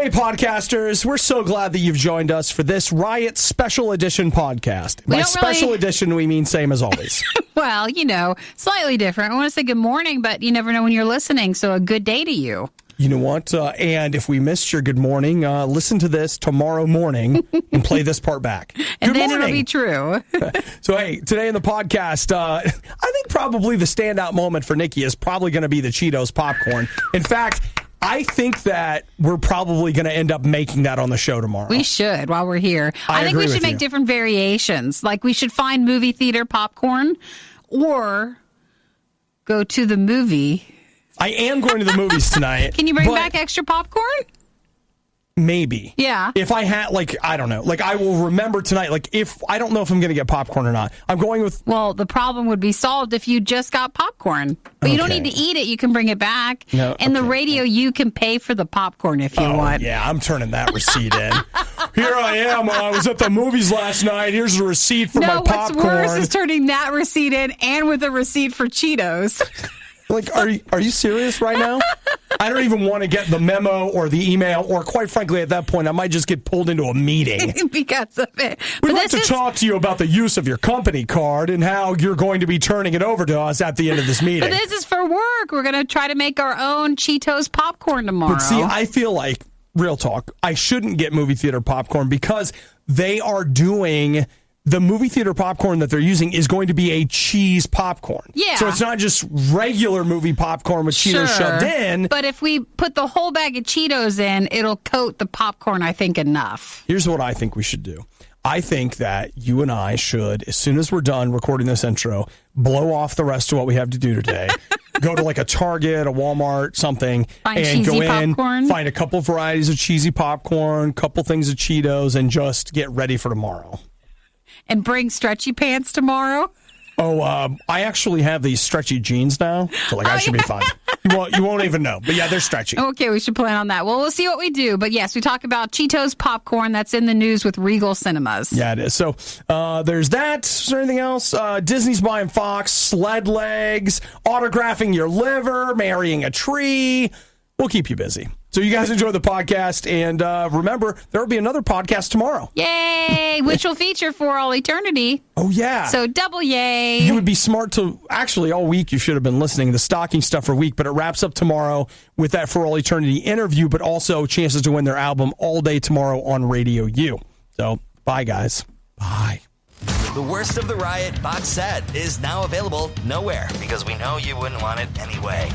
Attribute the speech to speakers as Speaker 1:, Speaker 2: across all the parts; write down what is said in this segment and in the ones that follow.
Speaker 1: Hey, podcasters, we're so glad that you've joined us for this RIOT Special Edition podcast. By special edition, we mean same as always.
Speaker 2: Well, slightly different. I want to say good morning, but you never know when you're listening, so a good day to you.
Speaker 1: You know what? And if we missed your good morning, listen to this tomorrow morning and play this part back.
Speaker 2: And
Speaker 1: good
Speaker 2: then
Speaker 1: morning.
Speaker 2: It'll be true.
Speaker 1: So, hey, today in the podcast, I think probably the standout moment for Nikki is probably going to be the Cheetos popcorn. In fact, I think that we're probably going to end up making that on the show tomorrow.
Speaker 2: We should while we're here. I think we should make different variations. Like we should find movie theater popcorn or go to the movie.
Speaker 1: I am going to the movies tonight.
Speaker 2: Can you bring back extra popcorn?
Speaker 1: Maybe.
Speaker 2: Yeah.
Speaker 1: If I had, I don't know. I will remember tonight. I don't know if I'm going to get popcorn or not. I'm going with...
Speaker 2: Well, the problem would be solved if you just got popcorn. But you don't need to eat it. You can bring it back.
Speaker 1: No,
Speaker 2: and the radio, you can pay for the popcorn if you want.
Speaker 1: Yeah, I'm turning that receipt in. Here I am. I was at the movies last night. Here's the receipt for my popcorn.
Speaker 2: No, what's worse is turning that receipt in and with a receipt for Cheetos.
Speaker 1: Are you serious right now? I don't even want to get the memo or the email, or quite frankly, at that point, I might just get pulled into a meeting.
Speaker 2: Because of it.
Speaker 1: We'd like to talk to you about the use of your company card and how you're going to be turning it over to us at the end of this meeting.
Speaker 2: But this is for work. We're going to try to make our own Cheetos popcorn tomorrow.
Speaker 1: But see, I feel like, real talk, I shouldn't get movie theater popcorn because they are doing... The movie theater popcorn that they're using is going to be a cheese popcorn.
Speaker 2: Yeah.
Speaker 1: So it's not just regular movie popcorn with Cheetos shoved in.
Speaker 2: But if we put the whole bag of Cheetos in, it'll coat the popcorn, I think, enough.
Speaker 1: Here's what I think we should do. I think that you and I should, as soon as we're done recording this intro, blow off the rest of what we have to do today. Go to a Target, a Walmart, something, and go in, find a couple varieties of cheesy popcorn, couple things of Cheetos, and just get ready for tomorrow.
Speaker 2: And bring stretchy pants tomorrow?
Speaker 1: Oh, I actually have these stretchy jeans now, so I should be fine. You won't even know, but yeah, they're stretchy.
Speaker 2: Okay, we should plan on that. Well, we'll see what we do, but yes, we talk about Cheetos popcorn. That's in the news with Regal Cinemas.
Speaker 1: Yeah, it is. So there's that. Is there anything else? Disney's buying Fox, sled legs, autographing your liver, marrying a tree. We'll keep you busy. So you guys enjoy the podcast, and remember, there will be another podcast tomorrow.
Speaker 2: Yay! Which will feature For All Eternity.
Speaker 1: Oh, yeah.
Speaker 2: So double yay.
Speaker 1: You would be smart to, actually, all week you should have been listening to the stocking stuff for week, but it wraps up tomorrow with that For All Eternity interview, but also chances to win their album all day tomorrow on Radio U. So, bye, guys. Bye.
Speaker 3: The Worst of the Riot box set is now available nowhere because we know you wouldn't want it anyway.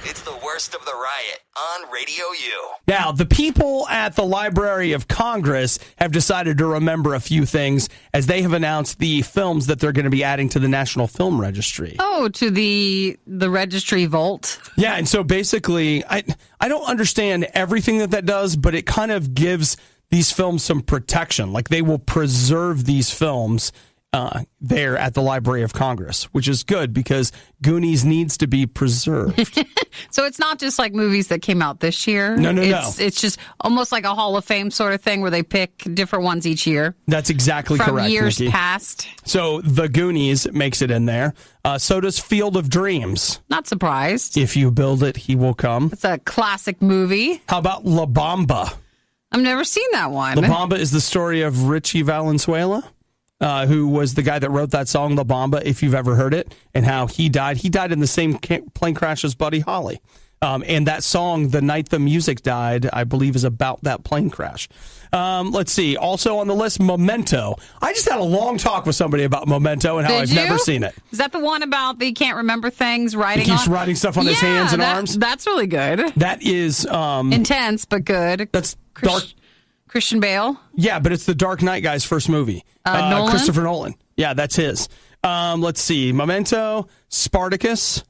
Speaker 3: It's The Worst of the Riot on Radio U.
Speaker 1: Now, the people at the Library of Congress have decided to remember a few things as they have announced the films that they're going to be adding to the National Film Registry.
Speaker 2: Oh, to the registry vault?
Speaker 1: Yeah, and so basically, I don't understand everything that does, but it kind of gives these films some protection. They will preserve these films there at the Library of Congress, which is good because Goonies needs to be preserved.
Speaker 2: So it's not just like movies that came out this year?
Speaker 1: No.
Speaker 2: It's just almost like a Hall of Fame sort of thing where they pick different ones each year.
Speaker 1: That's exactly correct,
Speaker 2: from years
Speaker 1: Nikki.
Speaker 2: past.
Speaker 1: So The Goonies makes it in there. So does Field of Dreams.
Speaker 2: Not surprised.
Speaker 1: If you build it, he will come.
Speaker 2: It's a classic movie.
Speaker 1: How about La Bamba?
Speaker 2: I've never seen that one.
Speaker 1: La Bamba is the story of Richie Valenzuela, who was the guy that wrote that song, La Bamba, if you've ever heard it, and how he died. He died in the same plane crash as Buddy Holly. And that song, The Night the Music Died, I believe is about that plane crash. Let's see. Also on the list, Memento. I just had a long talk with somebody about Memento and how I've never seen it.
Speaker 2: Is that the one about he can't remember things, writing
Speaker 1: He keeps writing stuff on his hands and arms?
Speaker 2: That's really good.
Speaker 1: That is...
Speaker 2: intense, but good.
Speaker 1: That's dark...
Speaker 2: Christian Bale?
Speaker 1: Yeah, but it's the Dark Knight guy's first movie.
Speaker 2: Nolan?
Speaker 1: Christopher Nolan. Yeah, that's his. Let's see. Memento, Spartacus.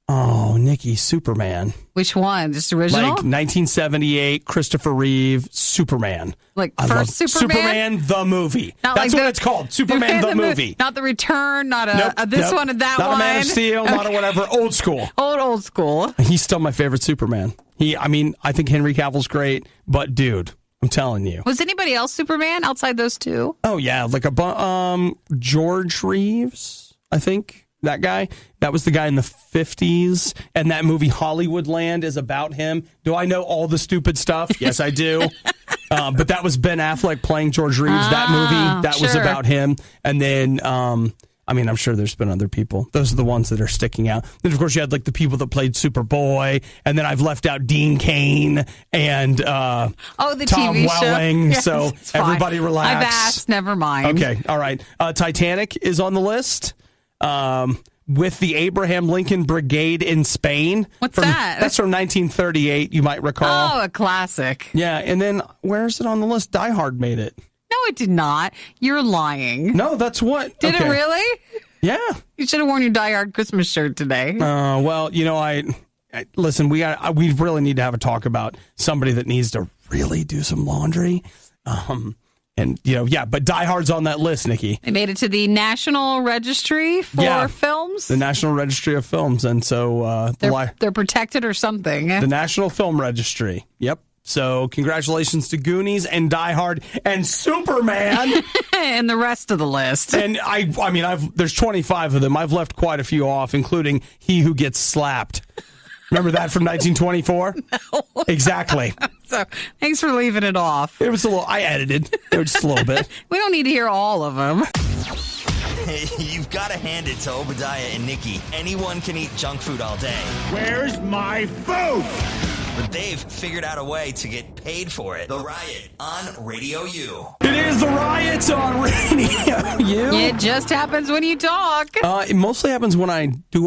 Speaker 1: Oh, Nikki, Superman.
Speaker 2: Which one? Just original?
Speaker 1: 1978, Christopher Reeve, Superman.
Speaker 2: First Superman?
Speaker 1: Superman, the movie. That's what it's called, Superman, the movie.
Speaker 2: Not The Return, not this one and that one.
Speaker 1: Not a Man of Steel, not a whatever. Old school.
Speaker 2: Old school.
Speaker 1: He's still my favorite Superman. I think Henry Cavill's great, but dude, I'm telling you.
Speaker 2: Was anybody else Superman outside those two?
Speaker 1: Oh, yeah. George Reeves, I think. that guy. That was the guy in the 50s, and that movie Hollywoodland is about him. Do I know all the stupid stuff? Yes, I do. But that was Ben Affleck playing George Reeves. That movie, that was about him. And then, I'm sure there's been other people. Those are the ones that are sticking out. Then, of course, you had like the people that played Superboy, and then I've left out Dean Cain and
Speaker 2: the
Speaker 1: Tom
Speaker 2: TV
Speaker 1: Welling.
Speaker 2: Yes,
Speaker 1: so everybody relax.
Speaker 2: I've asked. Never mind.
Speaker 1: Okay, all right. Titanic is on the list. With the Abraham Lincoln Brigade in Spain.
Speaker 2: What's that?
Speaker 1: That's from 1938, you might recall.
Speaker 2: Oh, a classic.
Speaker 1: Yeah, and then where's it on the list? Die Hard made it.
Speaker 2: No, it did not. You're lying.
Speaker 1: No, that's what.
Speaker 2: Did it really?
Speaker 1: Yeah.
Speaker 2: You should have worn your Die Hard Christmas shirt today.
Speaker 1: Well, I listen, we really need to have a talk about somebody that needs to really do some laundry. But Die Hard's on that list, Nikki.
Speaker 2: They made it to the National Registry for Films.
Speaker 1: The National Registry of Films, and so
Speaker 2: they're protected or something.
Speaker 1: The National Film Registry. Yep. So congratulations to Goonies and Die Hard and Superman
Speaker 2: and the rest of the list.
Speaker 1: And there's 25 of them. I've left quite a few off, including He Who Gets Slapped. Remember that from 1924?
Speaker 2: No.
Speaker 1: Exactly.
Speaker 2: So thanks for leaving it off.
Speaker 1: It was I edited. It was just a little bit.
Speaker 2: We don't need to hear all of them.
Speaker 3: You've got to hand it to Obadiah and Nikki. Anyone can eat junk food all day.
Speaker 4: Where's my food?
Speaker 3: But they've figured out a way to get paid for it. The Riot on Radio U.
Speaker 1: It is The Riot on Radio U.
Speaker 2: It just happens when you talk.
Speaker 1: It mostly happens when I do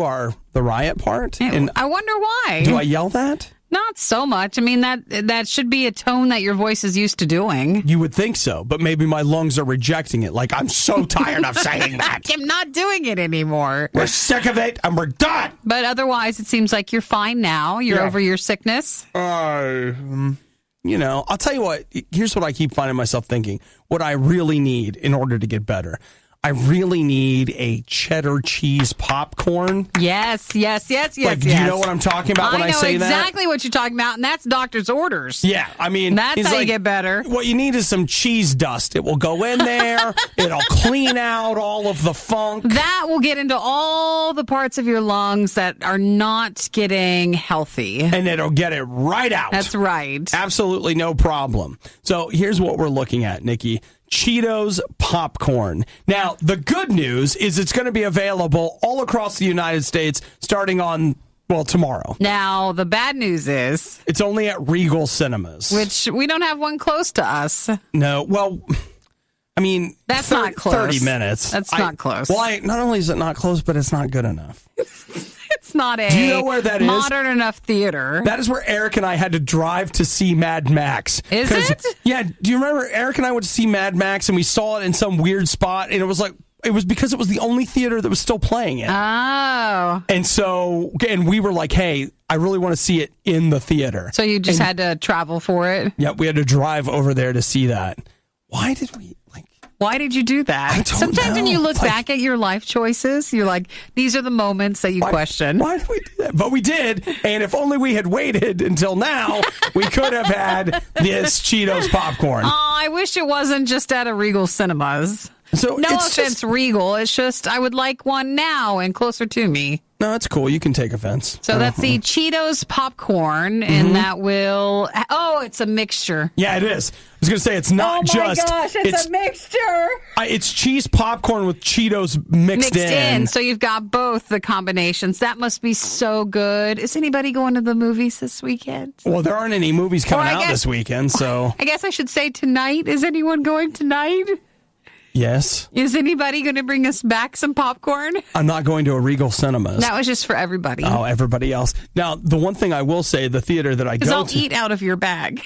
Speaker 1: the Riot part. And
Speaker 2: I wonder why.
Speaker 1: Do I yell that?
Speaker 2: Not so much. I mean, that should be a tone that your voice is used to doing.
Speaker 1: You would think so, but maybe my lungs are rejecting it. Like, I'm so tired of saying that.
Speaker 2: I'm not doing it anymore.
Speaker 1: We're sick of it, and we're done.
Speaker 2: But otherwise, it seems like you're fine now. You're over your sickness.
Speaker 1: I'll tell you what. Here's what I keep finding myself thinking. What I really need in order to get better. I really need a cheddar cheese popcorn.
Speaker 2: Yes.
Speaker 1: Do you know what I'm talking about when I say that?
Speaker 2: I know exactly what you're talking about, and that's doctor's orders.
Speaker 1: Yeah,
Speaker 2: that's how you get better.
Speaker 1: What you need is some cheese dust. It will go in there. It'll clean out all of the funk.
Speaker 2: That will get into all the parts of your lungs that are not getting healthy.
Speaker 1: And it'll get it right out.
Speaker 2: That's right.
Speaker 1: Absolutely no problem. So here's what we're looking at, Nikki. Cheetos popcorn. Now, the good news is it's going to be available all across the United States starting on, tomorrow.
Speaker 2: Now, the bad news is...
Speaker 1: it's only at Regal Cinemas.
Speaker 2: Which we don't have one close to us.
Speaker 1: No,
Speaker 2: that's not close.
Speaker 1: 30 minutes.
Speaker 2: That's not close.
Speaker 1: Well, not only is it not close, but it's not good enough.
Speaker 2: It's not a
Speaker 1: Do you know where that is?
Speaker 2: modern enough theater.
Speaker 1: That is where Eric and I had to drive to see Mad Max.
Speaker 2: Is it?
Speaker 1: Yeah. Do you remember Eric and I went to see Mad Max and we saw it in some weird spot and it was because it was the only theater that was still playing it.
Speaker 2: Oh.
Speaker 1: And we were like, hey, I really want to see it in the theater.
Speaker 2: So you just had to travel for it?
Speaker 1: Yeah, we had to drive over there to see that. Why did you do that? I don't
Speaker 2: Sometimes
Speaker 1: know.
Speaker 2: When you look back at your life choices, you're like, these are the moments that you question.
Speaker 1: Why did we do that? But we did. And if only we had waited until now, we could have had this Cheetos popcorn.
Speaker 2: Oh, I wish it wasn't just at a Regal Cinemas.
Speaker 1: So
Speaker 2: no offense, Regal. It's just I would like one now and closer to me.
Speaker 1: No, that's cool. You can take offense.
Speaker 2: So that's the Cheetos popcorn, and that will... oh, it's a mixture.
Speaker 1: Yeah, it is. I was going to say, it's not just...
Speaker 2: Oh, my gosh, it's a mixture.
Speaker 1: It's cheese popcorn with Cheetos mixed in.
Speaker 2: So you've got both the combinations. That must be so good. Is anybody going to the movies this weekend?
Speaker 1: Well, there aren't any movies coming out this weekend, so...
Speaker 2: I guess I should say tonight. Is anyone going tonight?
Speaker 1: Yes.
Speaker 2: Is anybody going to bring us back some popcorn?
Speaker 1: I'm not going to a Regal Cinemas.
Speaker 2: That was just for everybody.
Speaker 1: Oh, everybody else. Now, the one thing I will say, the theater that I go to...
Speaker 2: because I'll eat out of your bag.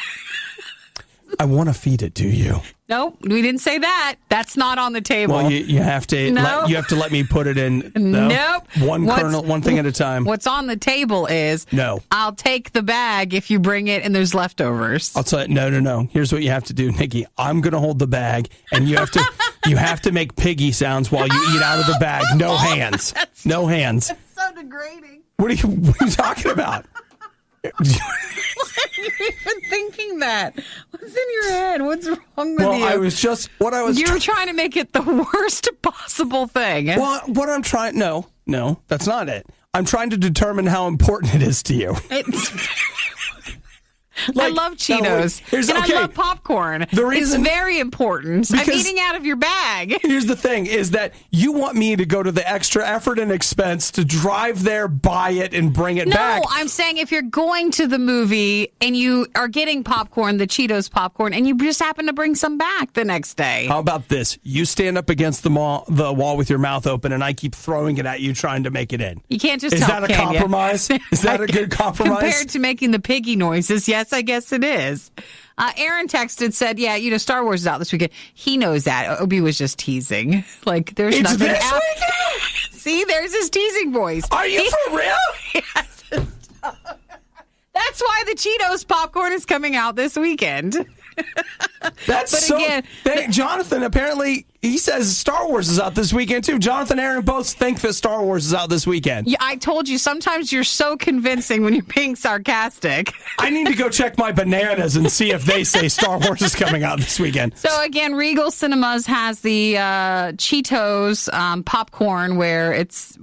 Speaker 1: I want to feed it to you.
Speaker 2: Nope, we didn't say that. That's not on the table.
Speaker 1: Well, you have to you have to let me put it in.
Speaker 2: Nope.
Speaker 1: One thing at a time.
Speaker 2: What's on the table is I'll take the bag if you bring it and there's leftovers.
Speaker 1: I'll tell you, no. Here's what you have to do, Nikki. I'm going to hold the bag, and you have to make piggy sounds while you eat out of the bag. No hands. No hands.
Speaker 2: That's so degrading.
Speaker 1: What are you talking about?
Speaker 2: Why are you even thinking that? What's in your head? What's wrong with you?
Speaker 1: You
Speaker 2: were trying to make it the worst possible thing.
Speaker 1: Well, what I'm trying... No. No, that's not it. I'm trying to determine how important it is to you.
Speaker 2: I love Cheetos, I love popcorn.
Speaker 1: The reason,
Speaker 2: it's very important. I'm eating out of your bag.
Speaker 1: Here's the thing, is that you want me to go to the extra effort and expense to drive there, buy it, and bring it back.
Speaker 2: No, I'm saying if you're going to the movie and you are getting popcorn, the Cheetos popcorn, and you just happen to bring some back the next day.
Speaker 1: How about this? You stand up against the wall with your mouth open, and I keep throwing it at you, trying to make it in.
Speaker 2: You can't just
Speaker 1: Is that a compromise? Is that a good compromise?
Speaker 2: Compared to making the piggy noises, yes, I guess it is. Aaron texted, said, yeah, Star Wars is out this weekend. He knows that. Obi was just teasing. Like, there's
Speaker 1: it's
Speaker 2: nothing
Speaker 1: this
Speaker 2: out.
Speaker 1: weekend?
Speaker 2: See, there's his teasing voice.
Speaker 1: Are you for real?
Speaker 2: Yes. That's why the Cheetos popcorn is coming out this weekend.
Speaker 1: Jonathan, apparently, he says Star Wars is out this weekend, too. Jonathan and Aaron both think that Star Wars is out this weekend.
Speaker 2: Yeah, I told you, sometimes you're so convincing when you're being sarcastic.
Speaker 1: I need to go check my bananas and see if they say Star Wars is coming out this weekend.
Speaker 2: So, again, Regal Cinemas has the Cheetos popcorn where it's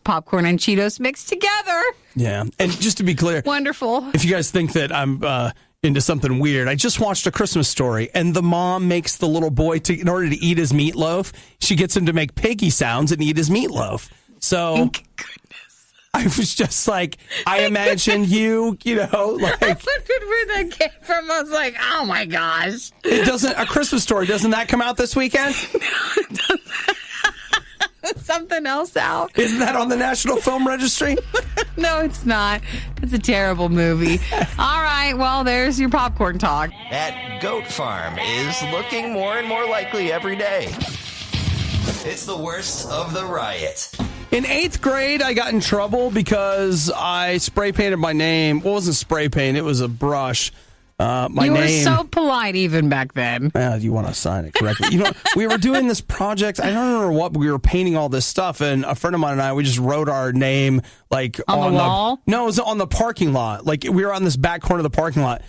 Speaker 2: popcorn and Cheetos mixed together.
Speaker 1: Yeah, and just to be clear.
Speaker 2: Wonderful.
Speaker 1: If you guys think that I'm into something weird, I just watched A Christmas Story, and the mom makes the little boy, in order to eat his meatloaf, she gets him to make piggy sounds and eat his meatloaf. So
Speaker 2: thank goodness.
Speaker 1: I was just like, I imagine you, like.
Speaker 2: I wondered where that came from. I was like, oh my gosh.
Speaker 1: A Christmas Story, doesn't that come out this weekend?
Speaker 2: No, it doesn't. Something else out.
Speaker 1: Isn't that on the National Film Registry?
Speaker 2: No, it's not. It's a terrible movie. All right, well, there's your popcorn talk.
Speaker 3: That goat farm is looking more and more likely every day. It's the worst of the riot.
Speaker 1: In 8th grade, I got in trouble because I spray painted my name. Well, it wasn't spray paint, it was a brush.
Speaker 2: You were so polite even back then.
Speaker 1: You want to sign it correctly. We were doing this project. I don't remember what, we were painting all this stuff, and a friend of mine and I, we just wrote our name like
Speaker 2: on the wall.
Speaker 1: No, it was on the parking lot. Like, we were on this back corner of the parking lot.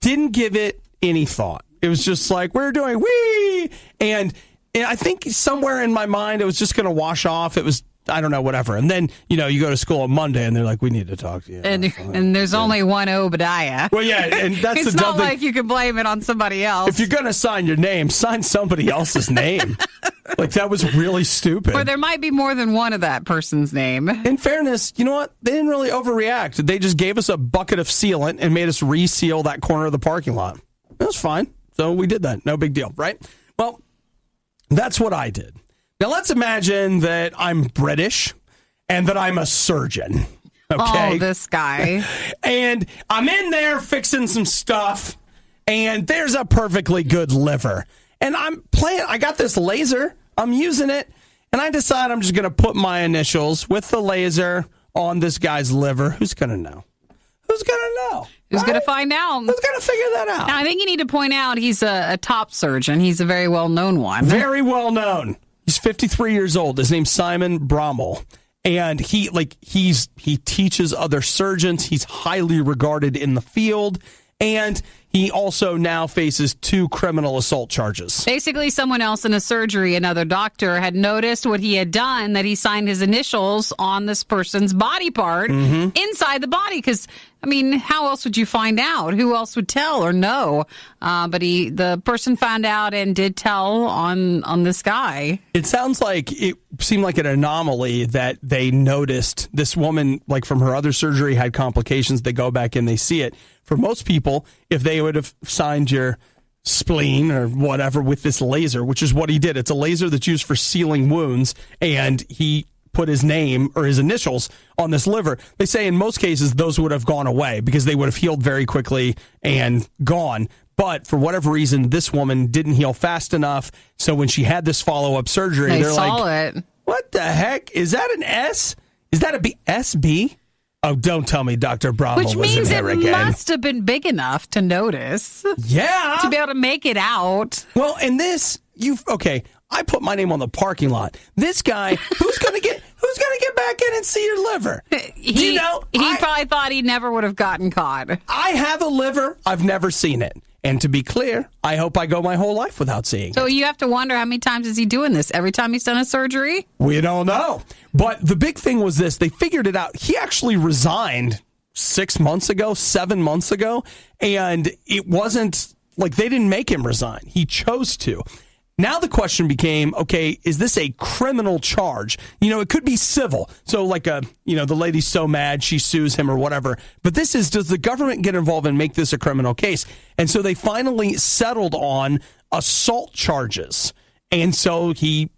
Speaker 1: Didn't give it any thought. It was just like, we're doing wee, and I think somewhere in my mind it was just going to wash off. It was, I don't know, whatever. And then, you go to school on Monday and they're like, we need to talk to you.
Speaker 2: And there's only one Obadiah.
Speaker 1: Well, yeah, and that's
Speaker 2: it's
Speaker 1: the dumb
Speaker 2: not like you can blame it on somebody else.
Speaker 1: If you're going to sign your name, sign somebody else's name. Like, that was really stupid.
Speaker 2: Or there might be more than one of that person's name.
Speaker 1: In fairness, you know what? They didn't really overreact. They just gave us a bucket of sealant and made us reseal that corner of the parking lot. It was fine. So we did that. No big deal, right? Well, that's what I did. Now, let's imagine that I'm British and that I'm a surgeon. Okay?
Speaker 2: Oh, this guy.
Speaker 1: And I'm in there fixing some stuff, and there's a perfectly good liver. And I got this laser. I'm using it, and I decide I'm just going to put my initials with the laser on this guy's liver. Who's going to know? Who's going to know?
Speaker 2: Who's going to find out?
Speaker 1: Who's going to figure that out?
Speaker 2: Now, I think you need to point out he's a top surgeon. He's a very well-known one.
Speaker 1: Very well-known. He's 53 years old. His name's Simon Brommel. And he teaches other surgeons. He's highly regarded in the field. And he also now faces 2 criminal assault charges.
Speaker 2: Basically, someone else in a surgery, another doctor, had noticed what he had done, that he signed his initials on this person's body part inside the body. Because, how else would you find out? Who else would tell or know? But the person found out and did tell on this guy.
Speaker 1: It sounds like it seemed like an anomaly that they noticed this woman, like from her other surgery, had complications. They go back and they see it. For most people, if they would have signed your spleen or whatever with this laser, which is what he did. It's a laser that's used for sealing wounds, and he put his name or his initials on this liver. They say in most cases those would have gone away because they would have healed very quickly and gone. But for whatever reason, this woman didn't heal fast enough. So when she had this follow-up surgery, they're like, what the heck? Is that an S? Is that a B? SB? Oh, don't tell me Dr. Brommel was in there again.
Speaker 2: Which means it must have been big enough to notice.
Speaker 1: Yeah.
Speaker 2: To be able to make it out.
Speaker 1: Well, and this, I put my name on the parking lot. This guy, who's going to get back in and see your liver?
Speaker 2: He probably thought he never would have gotten caught.
Speaker 1: I have a liver. I've never seen it. And to be clear, I hope I go my whole life without seeing
Speaker 2: So
Speaker 1: it.
Speaker 2: you have to wonder how many times is he doing this? Every time he's done a surgery?
Speaker 1: We don't know. But the big thing was this. They figured it out. He actually resigned 7 months ago. And it wasn't like they didn't make him resign. He chose to. Now the question became, okay, is this a criminal charge? It could be civil. So like the lady's so mad she sues him or whatever. But this is, does the government get involved and make this a criminal case? And so they finally settled on assault charges. And so he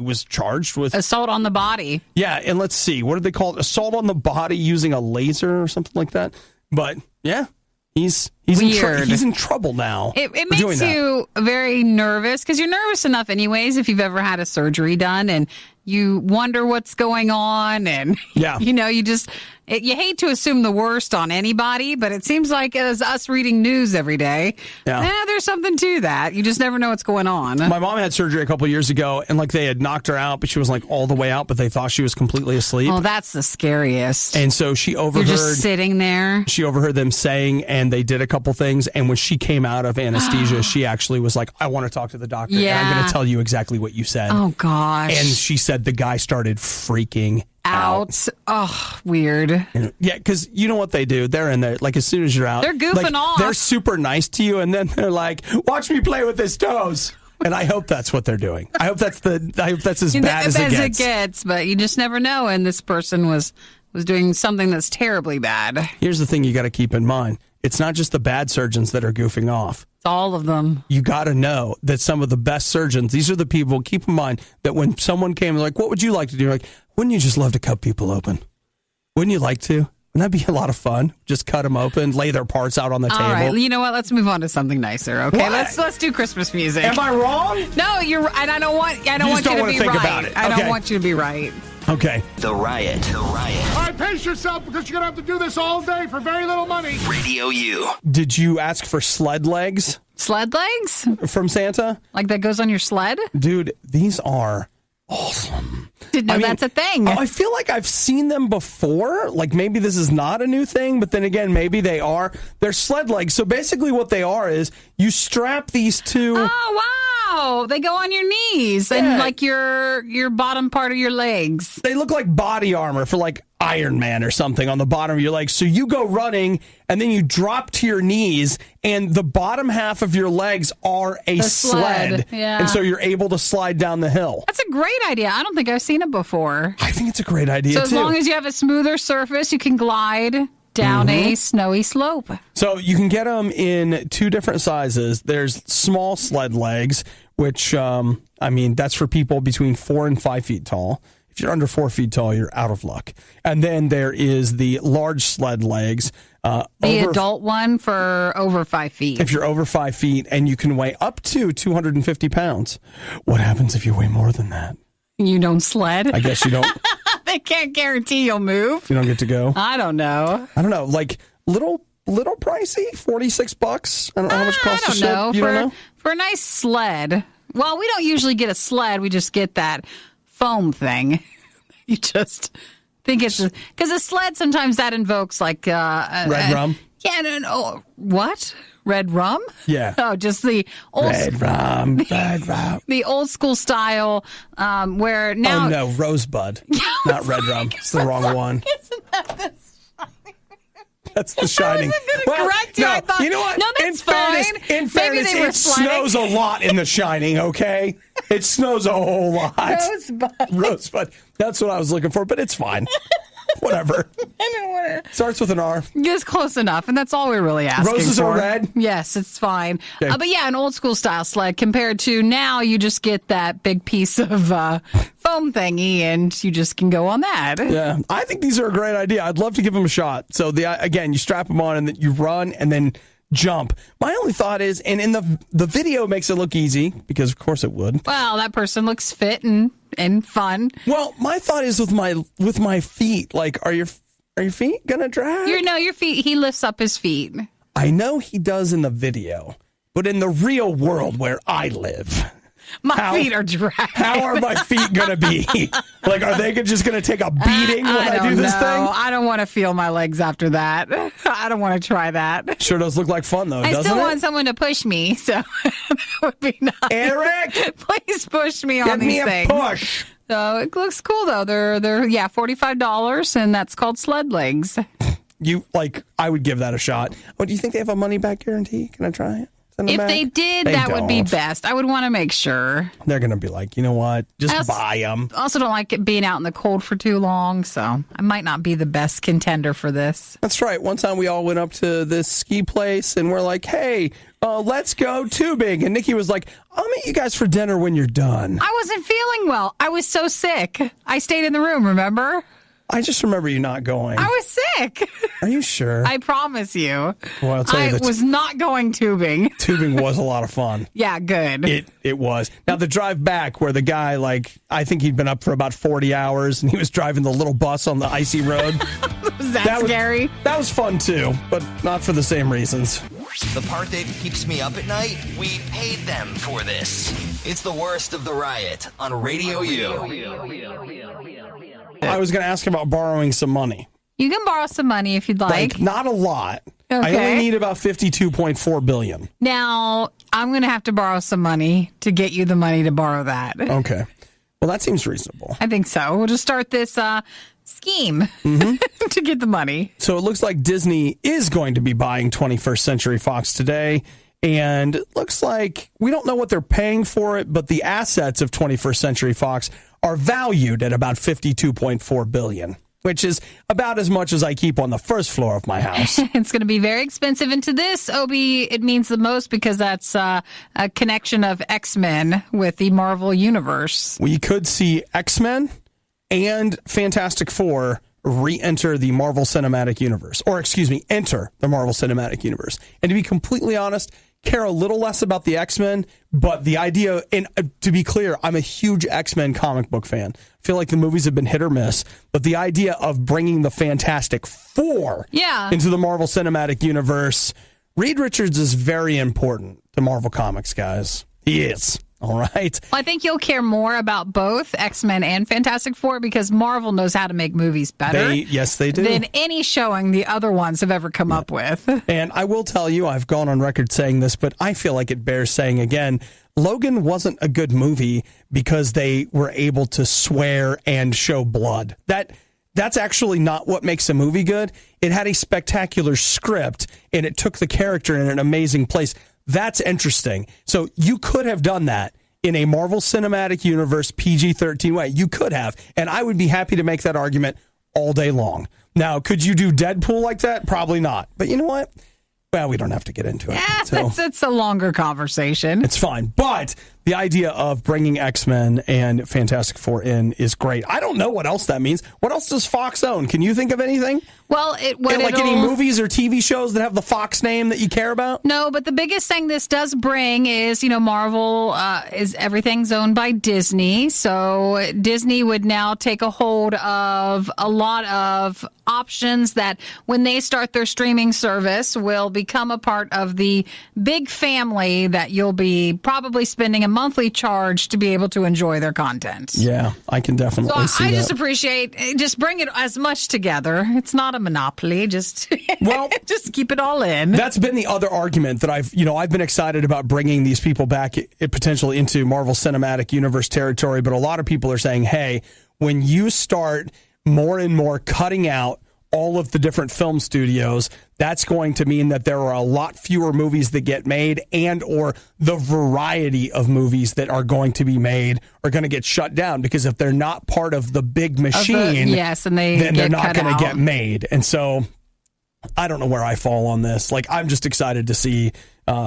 Speaker 1: was charged with
Speaker 2: assault on the body.
Speaker 1: Yeah, and let's see, what did they call it? Assault on the body using a laser or something like that. But yeah, he's in trouble now.
Speaker 2: It makes you very nervous because you're nervous enough anyways if you've ever had a surgery done and you wonder what's going on and you hate to assume the worst on anybody, but it seems like as us reading news every day, there's something to that. You just never know what's going on.
Speaker 1: My mom had surgery a couple of years ago, and they had knocked her out, but she was all the way out, but they thought she was completely asleep.
Speaker 2: Oh, that's the scariest.
Speaker 1: And so she overheard.
Speaker 2: You're just sitting there.
Speaker 1: She overheard them saying, and they did a couple things. And when she came out of anesthesia, she actually was like, I want to talk to the doctor.
Speaker 2: Yeah.
Speaker 1: And I'm going to tell you exactly what you said.
Speaker 2: Oh, gosh.
Speaker 1: And she said the guy started freaking out.
Speaker 2: Oh, weird.
Speaker 1: Yeah, because you know what they do? They're in there, as soon as you're out.
Speaker 2: They're goofing off.
Speaker 1: They're super nice to you, and then they're like, watch me play with his toes. And I hope that's what they're doing. I hope that's as bad as it gets.
Speaker 2: But you just never know. And this person was doing something that's terribly bad.
Speaker 1: Here's the thing you got to keep in mind. It's not just the bad surgeons that are goofing off.
Speaker 2: It's all of them.
Speaker 1: You got to know that some of the best surgeons, these are the people, keep in mind that when someone came, they're like, what would you like to do? You're like, wouldn't you just love to cut people open? Wouldn't you like to? Wouldn't that be a lot of fun? Just cut them open, lay their parts out on the table.
Speaker 2: All right, you know what? Let's move on to something nicer. Okay,
Speaker 1: what?
Speaker 2: let's do Christmas music.
Speaker 1: Am I wrong?
Speaker 2: No, you're. And I don't want you to be
Speaker 1: think
Speaker 2: right.
Speaker 1: about it.
Speaker 2: I
Speaker 1: Okay.
Speaker 2: don't want you to be right.
Speaker 1: Okay.
Speaker 3: The Riot.
Speaker 4: All right, pace yourself because you're going to have to do this all day for very little money.
Speaker 3: Radio U.
Speaker 1: Did you ask for sled legs
Speaker 2: Sled legs?
Speaker 1: from Santa?
Speaker 2: Like that goes on your sled?
Speaker 1: Dude, these are awesome.
Speaker 2: Didn't know that's a thing.
Speaker 1: I feel like I've seen them before. Maybe this is not a new thing, but then again, maybe they are. They're sled legs. So basically what they are is you strap these to...
Speaker 2: Oh, wow. They go on your knees and your bottom part of your legs.
Speaker 1: They look like body armor for Iron Man or something on the bottom of your legs. So you go running and then you drop to your knees and the bottom half of your legs are a sled.
Speaker 2: Yeah.
Speaker 1: And so you're able to slide down the hill.
Speaker 2: That's a great idea. I don't think I've seen it before.
Speaker 1: I think it's a great idea,
Speaker 2: So as long as you have a smoother surface, you can glide down a snowy slope.
Speaker 1: So you can get them in two different sizes. There's small sled legs, which, that's for people between 4 and 5 feet tall. If you're under 4 feet tall, you're out of luck. And then there is the large sled legs.
Speaker 2: The adult one for over 5 feet.
Speaker 1: If you're over 5 feet, and you can weigh up to 250 pounds. What happens if you weigh more than that?
Speaker 2: You don't sled?
Speaker 1: I guess you don't.
Speaker 2: They can't guarantee you'll move.
Speaker 1: You don't get to go.
Speaker 2: I don't know.
Speaker 1: Little pricey, $46. I don't know how much it costs to ship. You don't know?
Speaker 2: For a nice sled. Well, we don't usually get a sled. We just get that foam thing. You just think it's because a sled sometimes that invokes red
Speaker 1: rum.
Speaker 2: Yeah, no. What? Red rum?
Speaker 1: Yeah.
Speaker 2: Oh, just the old
Speaker 1: red rum.
Speaker 2: The old school style where now.
Speaker 1: Oh no, rosebud, not red rum. It's the wrong one.
Speaker 2: Isn't that the
Speaker 1: That's The Shining.
Speaker 2: Correct you. I thought,
Speaker 1: you know what?
Speaker 2: No, that's fine.
Speaker 1: In fairness, it snows a lot in The Shining, okay? It snows a whole lot. Rosebud. That's what I was looking for, but it's fine. Whatever.
Speaker 2: I don't want to.
Speaker 1: Starts with an R.
Speaker 2: It's close enough, and that's all we're really asking
Speaker 1: Roses
Speaker 2: for.
Speaker 1: are red?
Speaker 2: Yes, it's fine.
Speaker 1: Okay.
Speaker 2: But yeah, an old school style sled compared to now you just get that big piece of foam thingy, and you just can go on that.
Speaker 1: Yeah, I think these are a great idea. I'd love to give them a shot. So, again, you strap them on, and then you run, and then jump. My only thought is, and in the video makes it look easy, because of course it would.
Speaker 2: Well, that person looks fit and fun.
Speaker 1: Well, my thought is with my feet, are your feet gonna drag?
Speaker 2: Your feet. He lifts up his feet.
Speaker 1: I know he does in the video, but in the real world where I live,
Speaker 2: My feet are dry.
Speaker 1: How are my feet going to be? Like, are they just going to take a beating when I do this thing?
Speaker 2: I don't want to feel my legs after that. I don't want to try that.
Speaker 1: Sure does look like fun, though, doesn't it?
Speaker 2: I still want someone to push me, so that would be nice.
Speaker 1: Eric!
Speaker 2: Please push me on these things.
Speaker 1: Give me a push.
Speaker 2: So it looks cool, though. They're $45, and that's called sled legs.
Speaker 1: I would give that a shot. Oh, do you think they have a money-back guarantee? Can I try it?
Speaker 2: If they did, that would be best. I would want to make sure.
Speaker 1: They're going to be like, you know what? Just buy them.
Speaker 2: I also don't like it being out in the cold for too long, so I might not be the best contender for this.
Speaker 1: That's right. One time we all went up to this ski place, and we're like, hey, let's go tubing. And Nikki was like, I'll meet you guys for dinner when you're done.
Speaker 2: I wasn't feeling well. I was so sick. I stayed in the room, remember?
Speaker 1: I just remember you not going.
Speaker 2: I was sick.
Speaker 1: Are you sure?
Speaker 2: I promise you.
Speaker 1: Well, I'll tell you,
Speaker 2: I was not going tubing.
Speaker 1: Tubing was a lot of fun.
Speaker 2: Yeah, good.
Speaker 1: It was. Now, the drive back where the guy, I think he'd been up for about 40 hours, and he was driving the little bus on the icy road.
Speaker 2: Was that scary?
Speaker 1: That was fun, too, but not for the same reasons.
Speaker 3: The part that keeps me up at night, we paid them for this. It's the worst of the riot on Radio U.
Speaker 1: I was going to ask about borrowing some money.
Speaker 2: You can borrow some money if you'd like.
Speaker 1: Not a lot.
Speaker 2: Okay.
Speaker 1: I only need about $52.4 billion.
Speaker 2: Now, I'm going to have to borrow some money to get you the money to borrow that.
Speaker 1: Okay. Well, that seems reasonable.
Speaker 2: I think so. We'll just start this scheme to get the money.
Speaker 1: So it looks like Disney is going to be buying 21st Century Fox today. And it looks like we don't know what they're paying for it, but the assets of 21st Century Fox are valued at about $52.4 billion, which is about as much as I keep on the first floor of my house.
Speaker 2: It's going to be very expensive. And to this, Obi, it means the most because that's a connection of X-Men with the Marvel Universe.
Speaker 1: We could see X-Men and Fantastic Four re-enter the Marvel Cinematic Universe. Or, enter the Marvel Cinematic Universe. And to be completely honest, care a little less about the X-Men, but the idea, and to be clear, I'm a huge X-Men comic book fan. I feel like the movies have been hit or miss, but the idea of bringing the Fantastic Four into the Marvel Cinematic Universe, Reed Richards is very important to Marvel Comics, guys. He is. All right.
Speaker 2: Well, I think you'll care more about both X-Men and Fantastic Four because Marvel knows how to make movies better.
Speaker 1: Yes, they do.
Speaker 2: Than any showing the other ones have ever come up with.
Speaker 1: And I will tell you, I've gone on record saying this, but I feel like it bears saying again, Logan wasn't a good movie because they were able to swear and show blood. That's actually not what makes a movie good. It had a spectacular script, and it took the character in an amazing place. That's interesting. So you could have done that in a Marvel Cinematic Universe PG-13 way. You could have. And I would be happy to make that argument all day long. Now, could you do Deadpool like that? Probably not. But you know what? Well, we don't have to get into it.
Speaker 2: It's a longer conversation.
Speaker 1: It's fine. But the idea of bringing X-Men and Fantastic Four in is great. I don't know what else that means. What else does Fox own? Can you think of anything?
Speaker 2: Well,
Speaker 1: any movies or TV shows that have the Fox name that you care about?
Speaker 2: No, but the biggest thing this does bring is, Marvel is everything's owned by Disney. So Disney would now take a hold of a lot of options that when they start their streaming service will become a part of the big family that you'll be probably spending a monthly charge to be able to enjoy their content.
Speaker 1: Yeah, I can definitely see that.
Speaker 2: I just appreciate, just bring it as much together. It's not a monopoly. Just keep it all in.
Speaker 1: That's been the other argument that I've been excited about bringing these people back potentially into Marvel Cinematic Universe territory. But a lot of people are saying, hey, when you start more and more cutting out all of the different film studios, that's going to mean that there are a lot fewer movies that get made, and or the variety of movies that are going to be made are going to get shut down, because if they're not part of the big machine, then they're not going to get made. And so I don't know where I fall on this. I'm just excited to see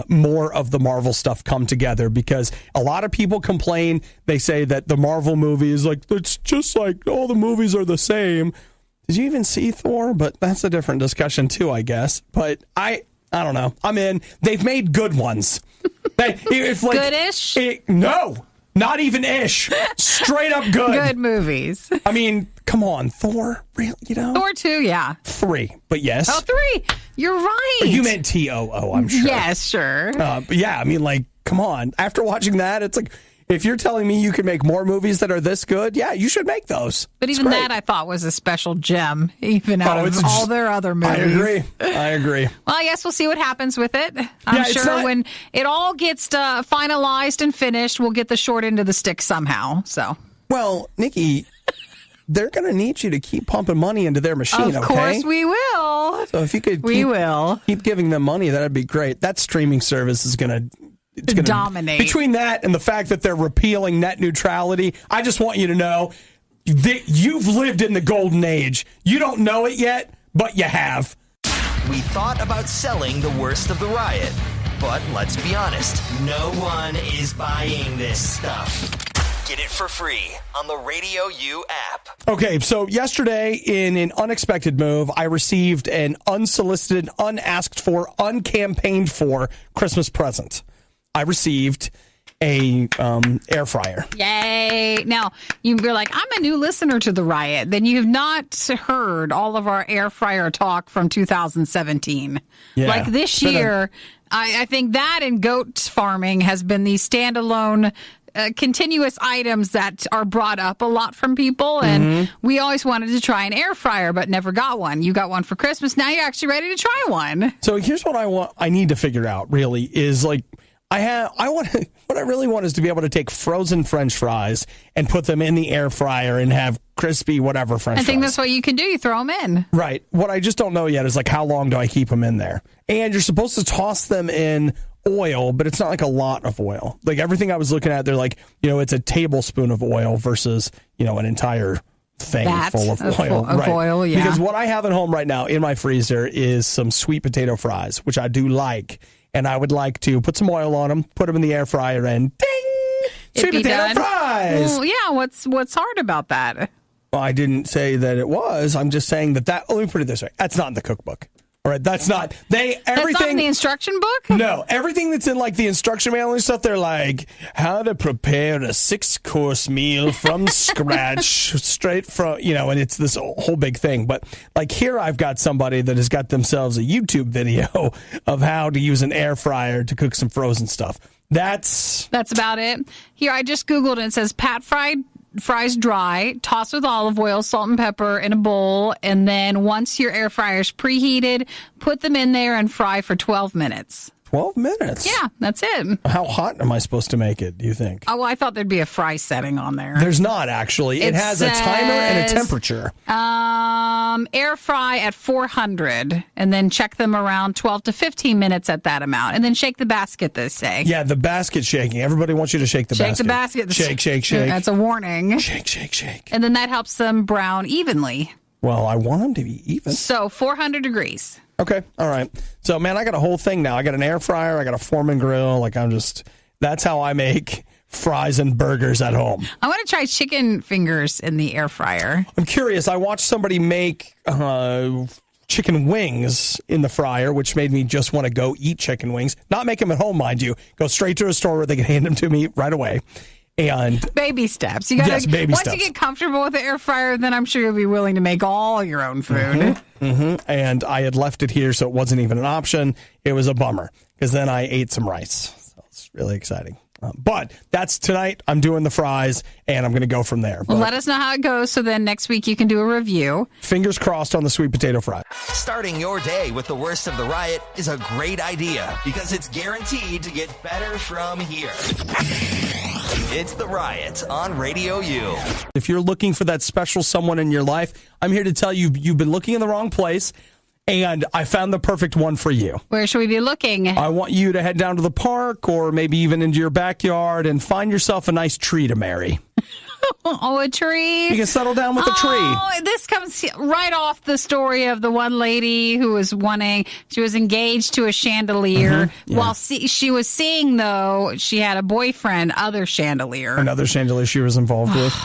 Speaker 1: more of the Marvel stuff come together, because a lot of people complain. They say that the Marvel movie is it's just like all the movies are the same. Did you even see Thor? But that's a different discussion too, I guess. But I don't know. I'm in. They've made good ones.
Speaker 2: Good-ish?
Speaker 1: No, not even ish. Straight up good.
Speaker 2: Good movies.
Speaker 1: I mean, come on, Thor. Really?
Speaker 2: Thor 2, yeah.
Speaker 1: 3, but yes.
Speaker 2: Oh, 3. You're right.
Speaker 1: But you meant TOO, I'm sure.
Speaker 2: Yes, sure.
Speaker 1: But yeah, I mean, come on. After watching that, it's If you're telling me you can make more movies that are this good, yeah, you should make those.
Speaker 2: But even that I thought was a special gem, even out of all their other movies.
Speaker 1: I agree.
Speaker 2: Well, I guess we'll see what happens with it. I'm sure when it all gets finalized and finished, we'll get the short end of the stick somehow. So,
Speaker 1: well, Nikki, they're going to need you to keep pumping money into their machine,
Speaker 2: Of course we will.
Speaker 1: So if you could keep giving them money, that'd be great. That streaming service is going to
Speaker 2: dominate.
Speaker 1: Between that and the fact that they're repealing net neutrality, I just want you to know that you've lived in the golden age. You don't know it yet, but you have.
Speaker 3: We thought about selling the worst of the riot, but let's be honest, no one is buying this stuff. Get it for free on the Radio U app.
Speaker 1: Okay, so yesterday, in an unexpected move, I received an unsolicited, unasked for, uncampaigned for Christmas present. I received a air fryer.
Speaker 2: Yay. Now, you're like, I'm a new listener to the Riot. Then you have not heard all of our air fryer talk from 2017.
Speaker 1: Yeah,
Speaker 2: like this year, I think that and goat farming has been the standalone continuous items that are brought up a lot from people, and we always wanted to try an air fryer but never got one. You got one for Christmas. Now you're actually ready to try one.
Speaker 1: So here's what I need to figure out, really, is like what I really want is to be able to take frozen French fries and put them in the air fryer and have crispy whatever French fries.
Speaker 2: I think that's what you can do. You throw them in.
Speaker 1: Right. What I just don't know yet is like how long do I keep them in there? And you're supposed to toss them in oil, but it's not like a lot of oil. Like everything I was looking at, they're like, it's a tablespoon of oil versus, an entire thing full of oil.
Speaker 2: Oil, yeah.
Speaker 1: Because what I have at home right now in my freezer is some sweet potato fries, which I do like. And I would like to put some oil on them, put them in the air fryer, and ding! Sweet potato fries!
Speaker 2: Well, yeah, what's hard about that?
Speaker 1: Well, I didn't say that it was. I'm just saying that let me put it this way. That's not in the cookbook. All right, that's not everything.
Speaker 2: That's not in the instruction book?
Speaker 1: No, everything that's in like the instruction manual and stuff, they're like how to prepare a 6-course meal from scratch, straight from, and it's this whole big thing. But like here, I've got somebody that has got themselves a YouTube video of how to use an air fryer to cook some frozen stuff. That's
Speaker 2: about it. Here, I just Googled and it says pat fries dry, toss with olive oil, salt and pepper in a bowl, and then once your air fryer's preheated, put them in there and fry for 12 minutes.
Speaker 1: 12 minutes?
Speaker 2: Yeah, that's it.
Speaker 1: How hot am I supposed to make it, do you think?
Speaker 2: Oh, well, I thought there'd be a fry setting on there.
Speaker 1: There's not, actually. It has a timer and a temperature.
Speaker 2: Air fry at 400, and then check them around 12 to 15 minutes at that amount, and then shake the basket, they say.
Speaker 1: Yeah, the basket shaking. Everybody wants you to shake the basket.
Speaker 2: Shake the basket.
Speaker 1: Shake, shake, shake.
Speaker 2: That's a warning.
Speaker 1: Shake, shake, shake.
Speaker 2: And then that helps them brown evenly.
Speaker 1: Well, I want them to be even.
Speaker 2: So 400 degrees.
Speaker 1: Okay. All right. So, man, I got a whole thing now. I got an air fryer. I got a Foreman grill. Like, that's how I make fries and burgers at home.
Speaker 2: I want to try chicken fingers in the air fryer.
Speaker 1: I'm curious. I watched somebody make chicken wings in the fryer, which made me just want to go eat chicken wings. Not make them at home, mind you. Go straight to a store where they can hand them to me right away. And
Speaker 2: baby steps. You gotta,
Speaker 1: baby
Speaker 2: once
Speaker 1: steps.
Speaker 2: You get comfortable with the air fryer, then I'm sure you'll be willing to make all your own food.
Speaker 1: And I had left it here, so it wasn't even an option. It was a bummer because then I ate some rice. So it's really exciting. But that's tonight. I'm doing the fries, and I'm going to go from there.
Speaker 2: Well, let us know how it goes, so then next week you can do a review.
Speaker 1: Fingers crossed on the sweet potato fry.
Speaker 3: Starting your day with the worst of the riot is a great idea because it's guaranteed to get better from here. It's The Riot on Radio U.
Speaker 1: If you're looking for that special someone in your life, I'm here to tell you you've been looking in the wrong place. And I found the perfect one for you.
Speaker 2: Where should we be looking?
Speaker 1: I want you to head down to the park or maybe even into your backyard and find yourself a nice tree to marry.
Speaker 2: Oh, a tree.
Speaker 1: You can settle down with a tree.
Speaker 2: Oh, this comes right off the story of the one lady who was she was engaged to a chandelier.
Speaker 1: Yeah.
Speaker 2: While she was seeing, though, she had a boyfriend, other chandelier.
Speaker 1: Another chandelier she was involved with.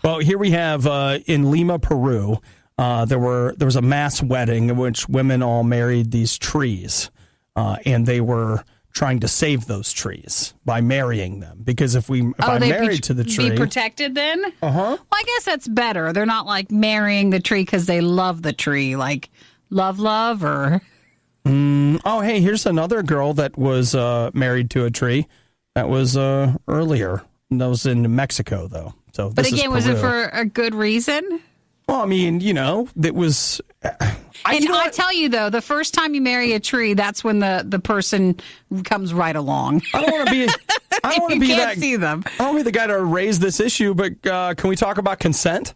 Speaker 1: Well, here we have in Lima, Peru. There was a mass wedding in which women all married these trees, and they were trying to save those trees by marrying them. Because if I'm married to the tree,
Speaker 2: be protected then.
Speaker 1: Well,
Speaker 2: I guess that's better. They're not like marrying the tree because they love the tree, like love or.
Speaker 1: Oh, hey, here's another girl that was married to a tree. That was earlier That was in Mexico, though. So,
Speaker 2: But
Speaker 1: this is
Speaker 2: again, was it
Speaker 1: Peru.
Speaker 2: for a good reason?
Speaker 1: Well, I mean, it was.
Speaker 2: I tell you, though, the first time you marry a tree, that's when the person comes right along.
Speaker 1: I don't want to be. I don't want to
Speaker 2: You
Speaker 1: be
Speaker 2: can't
Speaker 1: that.
Speaker 2: see them.
Speaker 1: I don't want to be the guy to raise this issue, but can we talk about consent?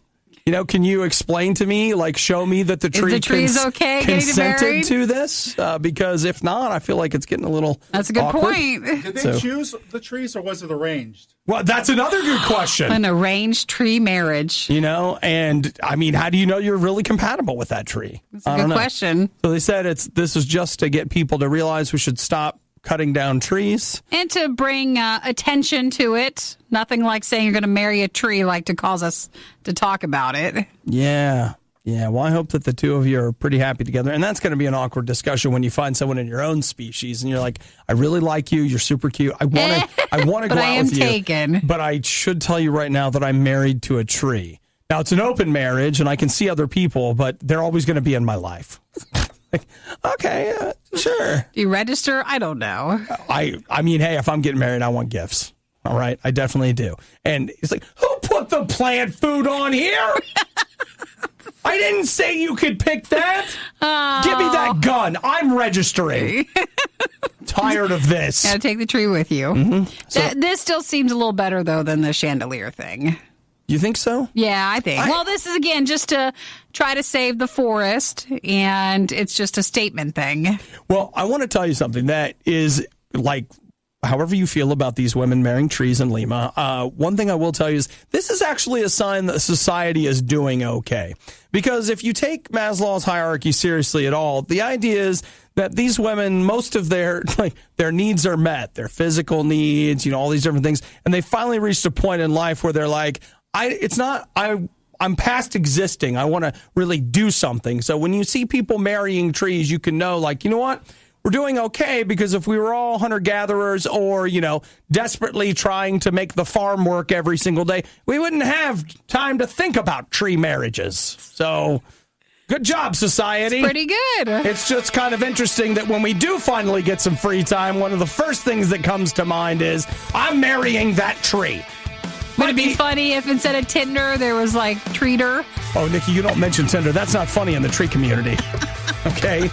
Speaker 1: Can you explain to me, show me that the tree
Speaker 2: the tree's okay getting
Speaker 1: consented
Speaker 2: married?
Speaker 1: to this? Because if not, I feel like it's getting a little.
Speaker 2: That's a good
Speaker 1: awkward.
Speaker 2: point.
Speaker 5: Did they choose the trees or was it arranged?
Speaker 1: Well, that's another good question.
Speaker 2: An arranged tree marriage.
Speaker 1: And I mean, how do you know you're really compatible with that tree?
Speaker 2: That's a good question.
Speaker 1: So they said this is just to get people to realize we should stop cutting down trees.
Speaker 2: And to bring attention to it. Nothing like saying you're going to marry a tree to cause us to talk about it.
Speaker 1: Yeah. Yeah. Well, I hope that the two of you are pretty happy together. And that's going to be an awkward discussion when you find someone in your own species and you're like, I really like you. You're super cute. I want to go
Speaker 2: But I
Speaker 1: out
Speaker 2: am
Speaker 1: with you.
Speaker 2: taken.
Speaker 1: But I should tell you right now that I'm married to a tree. Now, it's an open marriage and I can see other people, but they're always going to be in my life. Okay, sure.
Speaker 2: Do you register? I don't know.
Speaker 1: I mean, hey, if I'm getting married, I want gifts. All right, I definitely do. And he's like, who put the plant food on here? I didn't say you could pick that. Give me that gun. I'm registering. Tired of this.
Speaker 2: Gotta take the tree with you.
Speaker 1: Mm-hmm.
Speaker 2: This still seems a little better, though, than the chandelier thing.
Speaker 1: You think so?
Speaker 2: Yeah, I think. Well, this is, again, just to try to save the forest, and it's just a statement thing.
Speaker 1: Well, I want to tell you something that is however you feel about these women marrying trees in Lima, one thing I will tell you is this is actually a sign that society is doing okay. Because if you take Maslow's hierarchy seriously at all, the idea is that these women, most of their needs are met, their physical needs, all these different things. And they finally reached a point in life where they're like, I'm past existing. I want to really do something. So when you see people marrying trees, you can know, you know what? We're doing okay, because if we were all hunter-gatherers or, desperately trying to make the farm work every single day, we wouldn't have time to think about tree marriages. So good job, society.
Speaker 2: It's pretty good.
Speaker 1: It's just kind of interesting that when we do finally get some free time, one of the first things that comes to mind is, I'm marrying that tree.
Speaker 2: Would it be funny if instead of Tinder, there was Treater?
Speaker 1: Oh, Nikki, you don't mention Tinder. That's not funny in the tree community. Okay?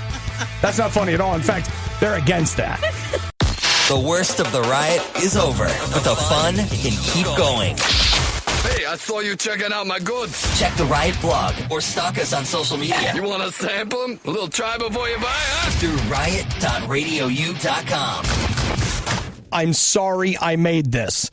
Speaker 1: That's not funny at all. In fact, they're against that.
Speaker 3: The worst of the riot is over, but the fun can keep going.
Speaker 6: Hey, I saw you checking out my goods.
Speaker 3: Check the Riot blog or stalk us on social media.
Speaker 6: You want to sample them? A little try before you buy, huh?
Speaker 3: Through riot.radiou.com.
Speaker 1: I'm sorry I made this.